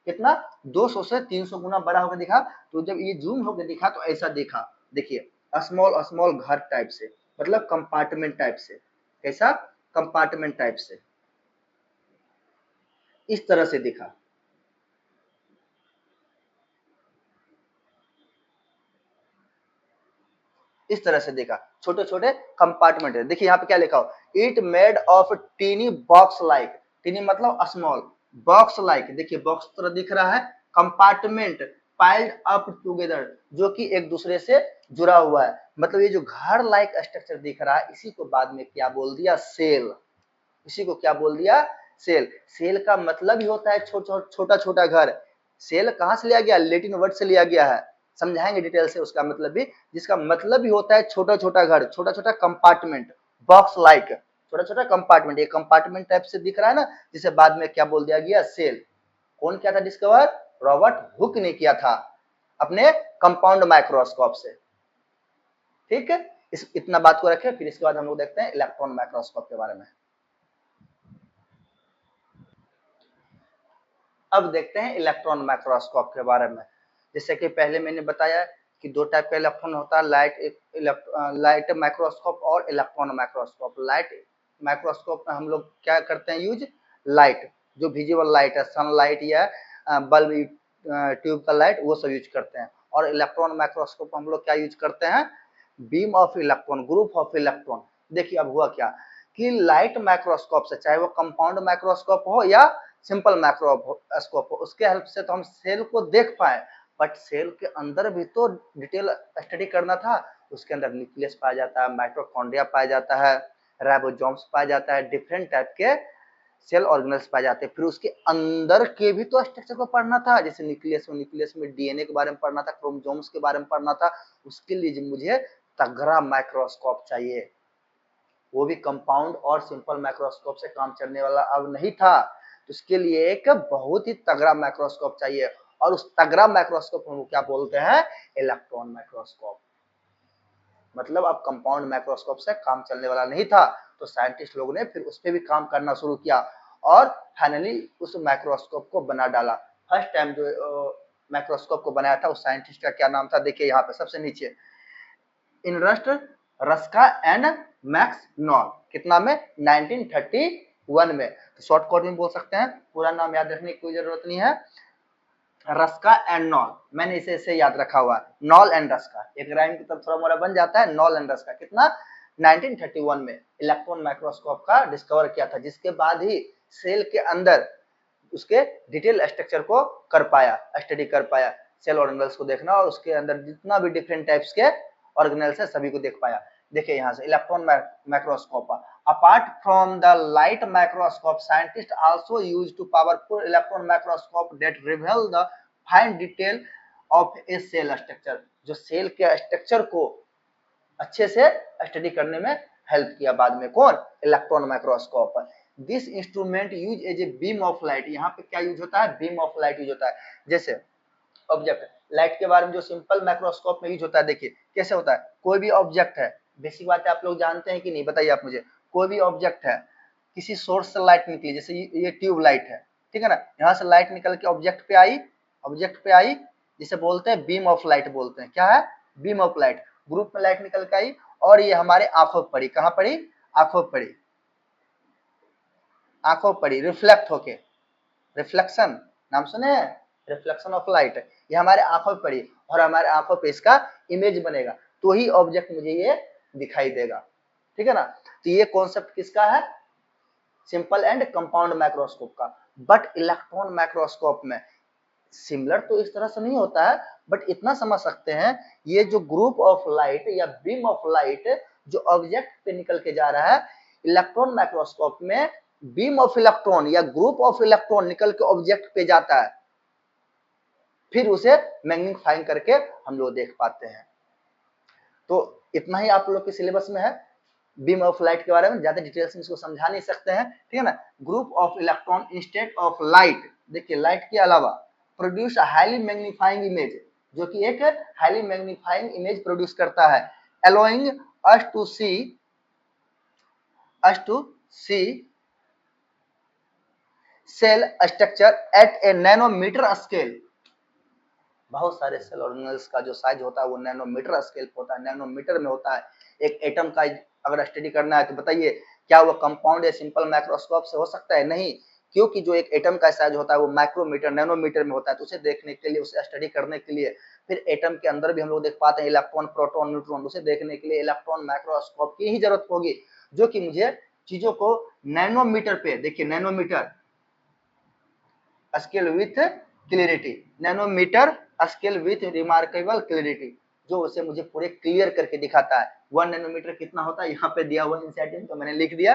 कितना 200 से 300 गुना बड़ा होकर दिखा। तो जब ये जूम होकर दिखा तो ऐसा दिखा, देखिए स्मॉल स्मॉल घर टाइप से, मतलब कंपार्टमेंट टाइप से। कैसा, कंपार्टमेंट टाइप से, इस तरह से दिखा। इस तरह से देखा, छोटे छोटे कंपार्टमेंट है। देखिए यहाँ पे क्या लिखा हो, it made of tiny box like, tiny मतलब स्मॉल, बॉक्स लाइक, देखिए बॉक्स तरह दिख रहा है, कंपार्टमेंट पाइल्ड अप टुगेदर, जो कि एक दूसरे से जुड़ा हुआ है। मतलब ये जो घर लाइक स्ट्रक्चर दिख रहा है, इसी को बाद में क्या बोल दिया, सेल। इसी को क्या बोल दिया, सेल। सेल का मतलब ही होता है छोटा छोटा घर। सेल कहां से लिया गया, लैटिन वर्ड से लिया गया है, समझाएंगे डिटेल से उसका मतलब भी, जिसका मतलब भी होता है छोटा छोटा घर, छोटा छोटा कंपार्टमेंट, बॉक्स लाइक, छोटा छोटा कंपार्टमेंट। ये कंपार्टमेंट टाइप से दिख रहा है ना, जिसे बाद में क्या बोल दिया गया, सेल। कौन किया था डिस्कवर, रॉबर्ट हुक ने किया था अपने कंपाउंड माइक्रोस्कोप से। ठीक है, इस इतना बात को रखें, फिर इसके बाद हम लोग देखते हैं इलेक्ट्रॉन माइक्रोस्कोप के बारे में। अब देखते हैं इलेक्ट्रॉन माइक्रोस्कोप के बारे में। जैसे कि पहले मैंने बताया कि दो टाइप का इलेक्ट्रॉन होता है, लाइट माइक्रोस्कोप और इलेक्ट्रॉन माइक्रोस्कोप। लाइट माइक्रोस्कोप में हम लोग क्या करते हैं, यूज लाइट, जो विजिबल लाइट है, सनलाइट या बल्ब ट्यूब का लाइट, वो सब यूज करते हैं। और इलेक्ट्रॉन माइक्रोस्कोप हम लोग क्या यूज करते हैं, beam of electron, group of electron. देखिए अब हुआ क्या कि लाइट माइक्रोस्कोप से, चाहे वो कंपाउंड माइक्रोस्कोप हो या सिंपल माइक्रोस्कोप हो, उसके हेल्प से तो हम सेल को देख पाए, बट सेल के अंदर भी तो डिटेल स्टडी करना था। उसके अंदर न्यूक्लियस पाया जाता है, माइटोकॉन्ड्रिया पाया जाता है, राइबोसोम्स पाया जाता है, डिफरेंट टाइप के सेल ऑर्गेनल्स पाए जाते हैं। फिर उसके अंदर के भी तो स्ट्रक्चर को पढ़ना था, जैसे न्यूक्लियस में डीएनए के बारे में पढ़ना था, क्रोमोसोम्स के बारे में पढ़ना था। उसके लिए मुझे तगड़ा माइक्रोस्कोप चाहिए, वो भी कंपाउंड और सिंपल माइक्रोस्कोप से काम चलने वाला अब नहीं था। तो इसके लिए एक बहुत ही तगड़ा माइक्रोस्कोप चाहिए, और उस तगड़ा माइक्रोस्कोप को क्या बोलते हैं, इलेक्ट्रॉन माइक्रोस्कोप। मतलब अब कंपाउंड माइक्रोस्कोप से काम चलने वाला नहीं था, तो साइंटिस्ट लोगों ने फिर उस पर भी काम करना शुरू किया, और फाइनली उस माइक्रोस्कोप को बना डाला। फर्स्ट टाइम जो माइक्रोस्कोप को बनाया था, उस साइंटिस्ट का क्या नाम था, देखिए यहाँ पे सबसे नीचे, इनरस्ट रस्का एंड मैक्स नॉल। कितना में, 1931 में। तो शॉर्टकट में बोल सकते हैं, पूरा नाम याद रखने की कोई जरूरत नहीं है, रस्का एंड नॉल। मैंने इसे ऐसे याद रखा हुआ, नॉल एंड रस्का, एक राइम की तरफ थोड़ा मोड़ा बन जाता है, नॉल एंड रस्का। कितना, 1931 में इलेक्ट्रॉन माइक्रोस्कोप का डिस्कवर किया था, जिसके बाद ही सेल के अंदर उसके डिटेल स्ट्रक्चर को कर पाया, स्टडी कर पाया, सेल ऑर्गेनल्स को देखना, और उसके अंदर जितना भी डिफरेंट टाइप्स के ऑर्गेनल्स है सभी को देख पाया। देखिए यहाँ से electron microscope, apart from the light microscope, scientist also use two powerful electron microscope that reveal the fine detail of a cell structure, जो सेल के स्ट्रक्चर को अच्छे से स्टडी करने में हेल्प किया बाद में, कौन, electron microscope. This instrument use as a beam of light, यहाँ पे क्या यूज होता है, बीम ऑफ लाइट यूज होता है। जैसे ऑब्जेक्ट, लाइट के बारे में जो सिंपल माइक्रोस्कोप में यूज होता है, देखिए कैसे होता है, कोई भी ऑब्जेक्ट है, बेसिक बात है, आप लोग जानते हैं कि नहीं, बताइए आप मुझे। कोई भी ऑब्जेक्ट है, किसी सोर्स से लाइट निकली, जैसे ये ट्यूब लाइट है, ठीक है ना, यहाँ से लाइट निकल के ऑब्जेक्ट पे आई, ऑब्जेक्ट पे आई, जिसे बोलते हैं बीम ऑफ लाइट बोलते हैं। क्या है, बीम ऑफ लाइट, ग्रुप में लाइट निकल के आई, और ये हमारे आंखों पर पड़ी, कहाँ पड़ी, आंखों पर पड़ी, आंखों पर पड़ी, रिफ्लेक्ट होके, रिफ्लेक्शन नाम सुने हैं, रिफ्लेक्शन ऑफ लाइट, ये हमारे आंखों पे पड़ी, और हमारे आंखों पे इसका इमेज बनेगा, तो ही ऑब्जेक्ट मुझे ये दिखाई देगा। ठीक है ना, तो ये कॉन्सेप्ट किसका है, सिंपल एंड कंपाउंड माइक्रोस्कोप का। बट इलेक्ट्रॉन माइक्रोस्कोप में सिमिलर तो इस तरह से नहीं होता है, बट इतना समझ सकते हैं, ये जो ग्रुप ऑफ लाइट या बीम ऑफ लाइट जो ऑब्जेक्ट पे निकल के जा रहा है, इलेक्ट्रॉन माइक्रोस्कोप में बीम ऑफ इलेक्ट्रॉन या ग्रुप ऑफ इलेक्ट्रॉन निकल के ऑब्जेक्ट पे जाता है, फिर उसे मैग्नीफाइंग करके हम लोग देख पाते हैं। तो इतना ही आप लोग के सिलेबस में है बीम ऑफ लाइट के बारे में, ज्यादा डिटेल्स में इसको समझा नहीं सकते हैं, ठीक है ना। Group of electron instead of light, देखिए लाइट के अलावा प्रोड्यूस हाईली मैग्नीफाइंग इमेज, जो कि एक हाईली मैग्नीफाइंग इमेज प्रोड्यूस करता है, allowing us to see cell structure at a nanometre scale. बहुत सारे सेल ऑर्गेनल्स का जो साइज होता है वो नैनोमीटर स्केल होता है, नैनोमीटर में होता है। एक एटम का अगर स्टडी करना है तो बताइए क्या वो कंपाउंड या सिंपल माइक्रोस्कोप से हो सकता है, नहीं, क्योंकि जो एक एटम का साइज होता है वो माइक्रोमीटर नैनोमीटर में होता है। तो उसे देखने के लिए, उसे स्टडी करने के लिए फिर एटम के अंदर भी हम लोग देख पाते हैं इलेक्ट्रॉन, प्रोटॉन, न्यूट्रॉन। उसे देखने के लिए इलेक्ट्रॉन माइक्रोस्कोप की ही जरूरत होगी, जो कि मुझे चीजों को नैनोमीटर पे, देखिए nanometre scale with clarity, nanometre scale with remarkable clarity, जो उसे मुझे पूरे क्लियर करके दिखाता है। 1 नैनोमीटर कितना होता है, यहाँ पे दिया हुआ एनसीईआरटी में, तो मैंने लिख दिया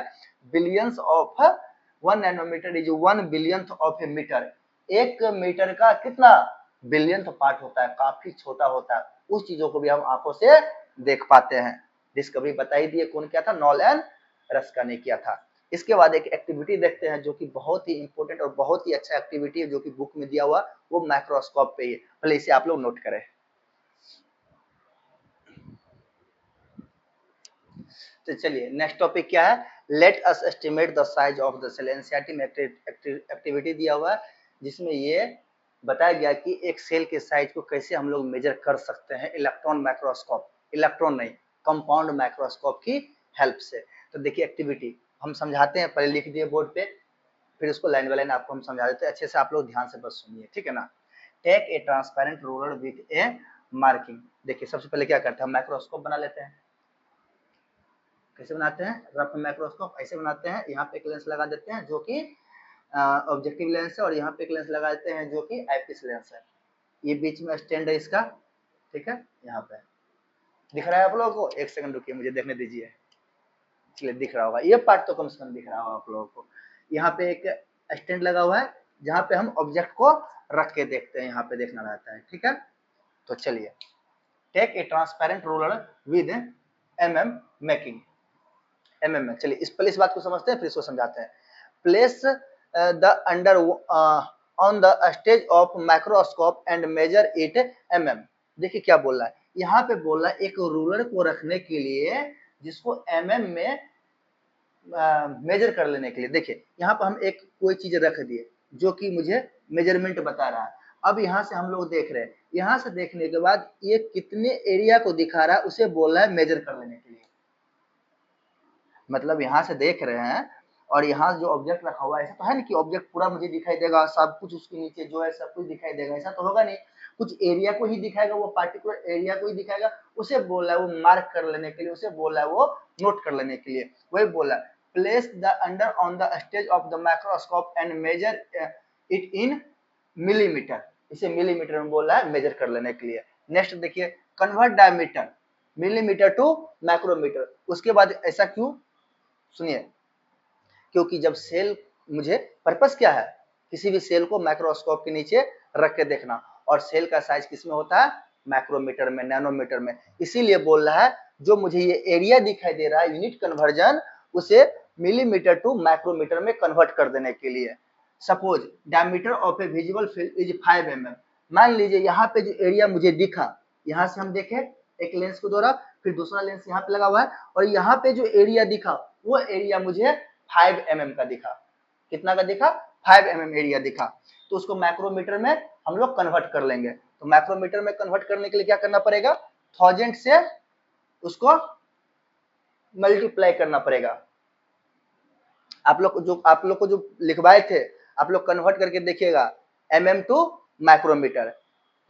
billions of 1 nanometre is 1 billionth of a metre. एक मीटर का कितना बिलियंथ पार्ट होता है, काफी छोटा होता है। उस चीजों को भी हम आंखों से देख पाते हैं। डिस्कवरी बता ही दिए, कौन किया था, नॉल एंड रस्का ने किया था। इसके बाद एक एक्टिविटी देखते हैं जो कि बहुत ही इंपॉर्टेंट और बहुत ही अच्छा एक्टिविटी है, जो कि बुक में दिया हुआ, वो माइक्रोस्कोप पे है। पहले इसे आप लोग नोट करें। तो चलिए नेक्स्ट टॉपिक क्या है, let us estimate the size of the cell. NCERT में एक्टिविटी दिया हुआ है जिसमें ये बताया गया कि एक सेल के साइज को कैसे हम लोग मेजर कर सकते हैं इलेक्ट्रॉन माइक्रोस्कोप, इलेक्ट्रॉन नहीं, कंपाउंड माइक्रोस्कोप की हेल्प से। तो देखिए एक्टिविटी हम समझाते हैं, पहले लिख दिए बोर्ड पे, फिर उसको लाइन बाय लाइन आपको हम समझा देते हैं। अच्छे से आप लोग ध्यान से बस सुनिए, ठीक है ना। Take a transparent ruler with a marking. देखिए सबसे पहले क्या करते हैं, हम माइक्रोस्कोप बना लेते हैं। कैसे बनाते हैं, रफ माइक्रोस्कोप ऐसे बनाते हैं। यहाँ पे एक लेंस लगा देते हैं जो कि ऑब्जेक्टिव लेंस है, और यहाँ पे एक लेंस लगा देते हैं जो कि आईपीस लेंस है। ये बीच में स्टैंड है इसका, ठीक है। यहाँ पे दिख रहा है आप लोगों को, एक सेकंड रुकिए मुझे देखने दीजिए। चलिए दिख रहा होगा, ये पार्ट तो कम से कम दिख रहा होगा आप लोगों को। यहाँ पे एक स्टैंड लगा हुआ है जहाँ पे हम ऑब्जेक्ट को रख के देखते हैं, यहाँ पे देखना रहता है, ठीक है। तो चलिए, take a transparent ruler with MM marking, MM में। चलिए इस बात को समझते हैं, फिर इसको समझाते हैं। Place the under on the stage of microscope and measure it MM. देखिए क्या बोल रहा है, यहाँ पे बोल रहा है एक रूलर को रखने के लिए जिसको एमएम में मेजर कर लेने के लिए। देखिए यहाँ पर हम एक कोई चीज रख दिए जो कि मुझे मेजरमेंट बता रहा है। अब यहाँ से हम लोग देख रहे हैं, यहाँ से देखने के बाद ये कितने एरिया को दिखा रहा है उसे बोल रहा है मेजर कर लेने के लिए। मतलब यहाँ से देख रहे हैं और यहाँ जो ऑब्जेक्ट रखा हुआ है, ऐसा तो है नहीं कि ऑब्जेक्ट पूरा मुझे दिखाई देगा, सब कुछ उसके नीचे जो है सब कुछ दिखाई देगा, ऐसा तो होगा नहीं। कुछ एरिया को ही दिखाएगा, वो पार्टिकुलर एरिया को ही दिखाएगा। उसे बोल रहा है वो मार्क कर लेने के लिए, उसे बोल रहा है वो नोट कर लेने के लिए। वही बोला place the under on the stage of the microscope and measure it in millimetre. इसे मिलीमीटर में बोल रहा है मेजर कर लेने के लिए। नेक्स्ट देखिए, convert diameter millimetre to micrometre. उसके बाद ऐसा क्यों, सुनिए, क्योंकि जब सेल, मुझे पर्पस क्या है, किसी भी सेल को माइक्रोस्कोप के नीचे रख के देखना, और सेल का साइज किसमें होता है, माइक्रोमीटर में, नैनोमीटर में। इसीलिए बोल रहा है जो मुझे ये एरिया दिखाई दे रहा है, यूनिट कन्वर्जन, उसे मिलीमीटर टू माइक्रोमीटर में कन्वर्ट कर देने के लिए। Suppose diameter of A visible field is 5 mm। मान लीजिए यहाँ पे जो एरिया मुझे दिखा, यहाँ से हम देखें एक लेंस को द्वारा, फिर दूसरा लेंस यहाँ पे लगा हुआ है, और यहाँ पे जो एरिया दिखा वो एरिया मुझे 5 mm का दिखा। कितना का दिखा, 5 mm एरिया दिखा। तो उसको माइक्रोमीटर में हम लोग कन्वर्ट कर लेंगे। तो माइक्रोमीटर में कन्वर्ट करने के लिए क्या करना पड़ेगा, 1000 से उसको मल्टीप्लाई करना पड़ेगा। आप लोग को जो लिखवाए थे, आप लोग कन्वर्ट करके देखिएगा mm टू माइक्रोमीटर।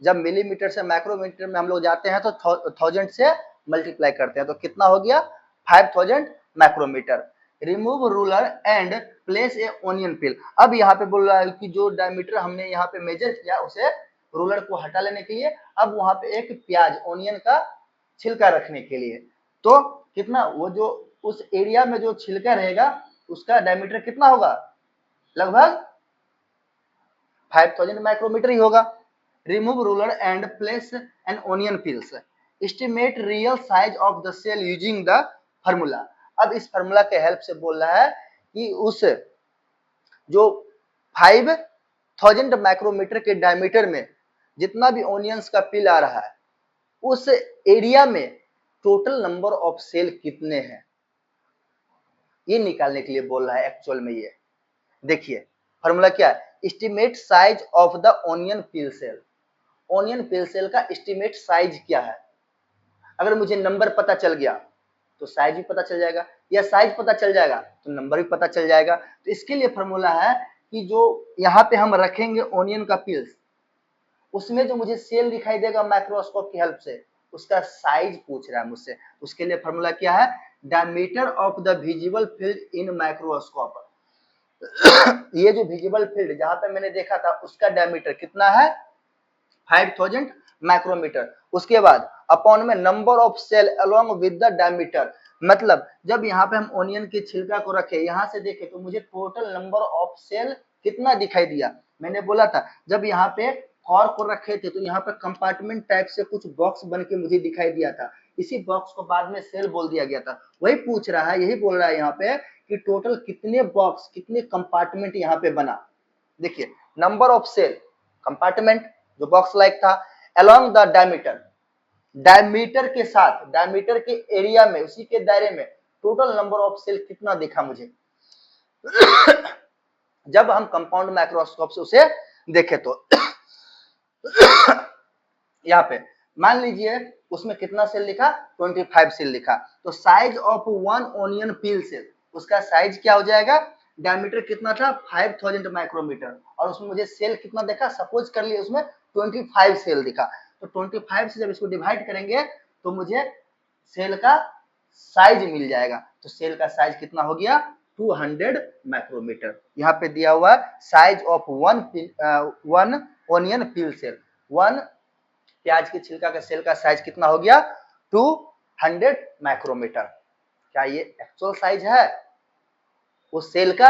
जब मिलीमीटर से माइक्रोमीटर में हम लोग जाते हैं तो 1000 से मल्टीप्लाई करते हैं, तो कितना हो गया, 5000 micrometre. Remove ruler and place a onion peel. अब यहाँ पे बोल रहा है कि जो डायमीटर हमने यहाँ पे मेजर किया उसे रूलर को हटा लेने के लिए अब वहां पे एक प्याज, ओनियन का छिलका रखने के लिए। तो कितना, वो जो उस एरिया में जो छिलका रहेगा उसका डायमीटर कितना होगा, लगभग 5000 माइक्रोमीटर ही होगा। Remove ruler and place an onion peels. Estimate real size of the cell using the formula. अब इस फार्मूला के हेल्प से बोल रहा है कि उस जो 5000 माइक्रोमीटर के डायमीटर में जितना भी ओनियंस का पिल आ रहा है उस एरिया में टोटल नंबर ऑफ सेल कितने हैं, ये निकालने के लिए बोल रहा है एक्चुअल में। ये देखिए फार्मूला क्या है, estimate size of the onion peel cell. Onion peel cell का एस्टिमेट साइज क्या है। अगर मुझे नंबर पता चल गया तो साइज भी पता चल जाएगा, या साइज पता चल जाएगा तो नंबर भी पता चल जाएगा। तो इसके लिए फार्मूला है कि जो यहाँ पे हम रखेंगे ओनियन का पिल्स, उसमें जो मुझे सेल दिखाई देगा माइक्रोस्कोप की हेल्प से, उसका साइज पूछ रहा है मुझसे। उसके लिए फॉर्मूला क्या है, diameter of the visible field in microscope. ये जो विजिबल फील्ड जहां पे मैंने देखा था उसका डायमीटर कितना है, 5000 माइक्रोमीटर। उसके बाद अपॉन में number of cell along with the diameter, मतलब जब यहाँ पे हम ओनियन के छिलका को रखे, यहाँ से देखे तो मुझे टोटल नंबर ऑफ सेल कितना दिखाई दिया। मैंने बोला था जब यहाँ पे कॉर को रखे थे तो यहाँ पे कंपार्टमेंट टाइप से कुछ बॉक्स बन के मुझे दिखाई दिया था, इसी बॉक्स को बाद में सेल बोल दिया गया था। वही पूछ रहा है, यही बोल रहा है यहाँ पे कि टोटल कितने बॉक्स, कितने कंपार्टमेंट यहाँ पे बना। देखिए नंबर ऑफ सेल, कंपार्टमेंट जो बॉक्स लाइक था, अलोंग द डायमीटर, डायमीटर के साथ, डायमीटर के एरिया में, उसी के दायरे में टोटल नंबर ऑफ सेल कितना दिखा मुझे जब हम कंपाउंड माइक्रोस्कोप से उसे देखे तो। यहाँ पे मान लीजिए उसमें कितना सेल लिखा, 25 सेल लिखा, तो size of one onion peel cell, उसका साइज क्या हो जाएगा, डायमीटर कितना था 5000 माइक्रोमीटर, और उसमें मुझे सेल कितना देखा, सपोज कर लिए उसमें 25 सेल दिखा, तो 25 से जब इसको डिवाइड करेंगे तो मुझे सेल का साइज मिल जाएगा। तो सेल का साइज कितना हो गया, 200 माइक्रोमीटर। यहाँ पे दिया हुआ size of one onion peel cell, one प्याज के छिलका का सेल का साइज कितना हो गया, 200 माइक्रोमीटर। क्या ये एक्चुअल साइज है उस सेल का,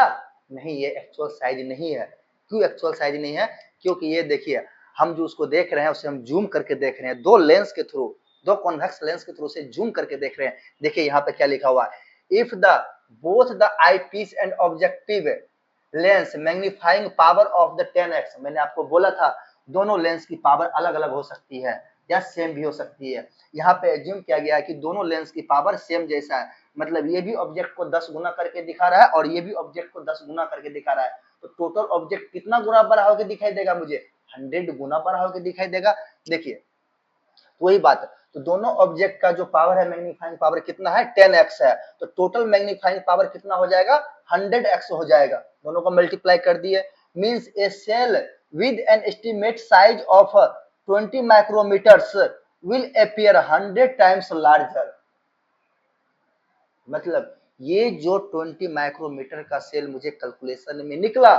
नहीं, ये एक्चुअल साइज नहीं है। क्यों एक्चुअल साइज नहीं है, क्योंकि ये देखिए हम जो उसको देख रहे हैं उसे हम जूम करके देख रहे हैं, दो लेंस के थ्रू, दो कॉन्वेक्स लेंस के थ्रू से जूम करके देख रहे हैं। देखिए यहाँ पे क्या लिखा हुआ है, if the both the eyepiece and objective lens magnifying power of the 10x, मैंने आपको बोला था दोनों लेंस की पावर अलग अलग हो सकती है या सेम भी हो सकती है। यहाँ पे एज्यूम किया गया है कि दोनों लेंस की पावर सेम जैसा है, मतलब ये भी ऑब्जेक्ट को 10 गुना करके दिखा रहा है और ये भी ऑब्जेक्ट को 10 गुना करके दिखा रहा है, तो टोटल ऑब्जेक्ट कितना गुना बड़ा होकर दिखाई देगा मुझे, 100 गुना बड़ा होकर दिखाई देगा। देखिए वही बात है, तो दोनों ऑब्जेक्ट का जो पावर है मैग्नीफाइंग पावर कितना है, 10x है, तो टोटल मैग्नीफाइंग पावर कितना हो जाएगा, 100x हो जाएगा। दोनों को मल्टीप्लाई कर दिए, means a cell with an estimate size of 20 micrometers will appear 100 times larger। मतलब ये जो 20 माइक्रोमीटर का सेल मुझे कैलकुलेशन में निकला,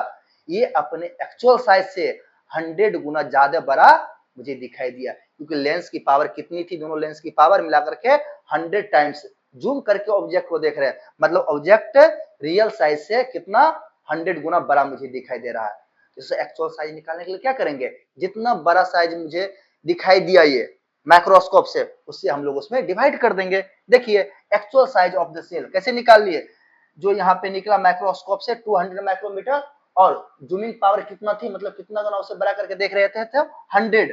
ये अपने एक्चुअल साइज से 100 गुना ज्यादा बड़ा मुझे दिखाई दिया, क्योंकि लेंस की पावर कितनी थी, दोनों लेंस की पावर मिलाकर के 100 टाइम्स जूम करके ऑब्जेक्ट को देख रहे हैं, मतलब ऑब्जेक्ट रियल साइज से कितना 100 गुना बड़ा मुझे दिखाई दे रहा है। इससे एक्चुअल साइज निकालने के लिए क्या करेंगे, जितना बड़ा साइज मुझे दिखाई दिया ये माइक्रोस्कोप से, उससे हम लोग उसमें डिवाइड कर देंगे। देखिए actual size of the cell कैसे निकाल लिए, जो यहाँ पे निकला माइक्रोस्कोप से 200 माइक्रोमीटर, और जूमिंग पावर कितना थी, मतलब कितना गुना उसे बड़ा करके देख रहे थे 100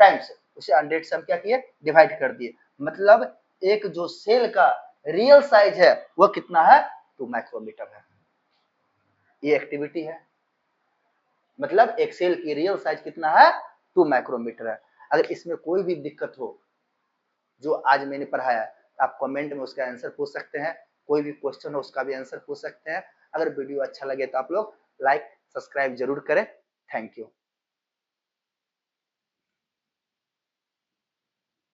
टाइम्स, उसे 100 से हम क्या किए, डिवाइड कर दिए, मतलब एक जो सेल का रियल साइज है वो कितना है, 2 माइक्रोमीटर है। ये एक्टिविटी है, मतलब एक सेल की रियल साइज कितना है, 2 माइक्रोमीटर है। अगर इसमें कोई भी दिक्कत हो जो आज मैंने पढ़ाया है, आप कमेंट में उसका आंसर पूछ सकते हैं, कोई भी क्वेश्चन हो उसका भी आंसर पूछ सकते हैं। अगर वीडियो अच्छा लगे तो आप लोग लाइक सब्सक्राइब जरूर करें। Thank you.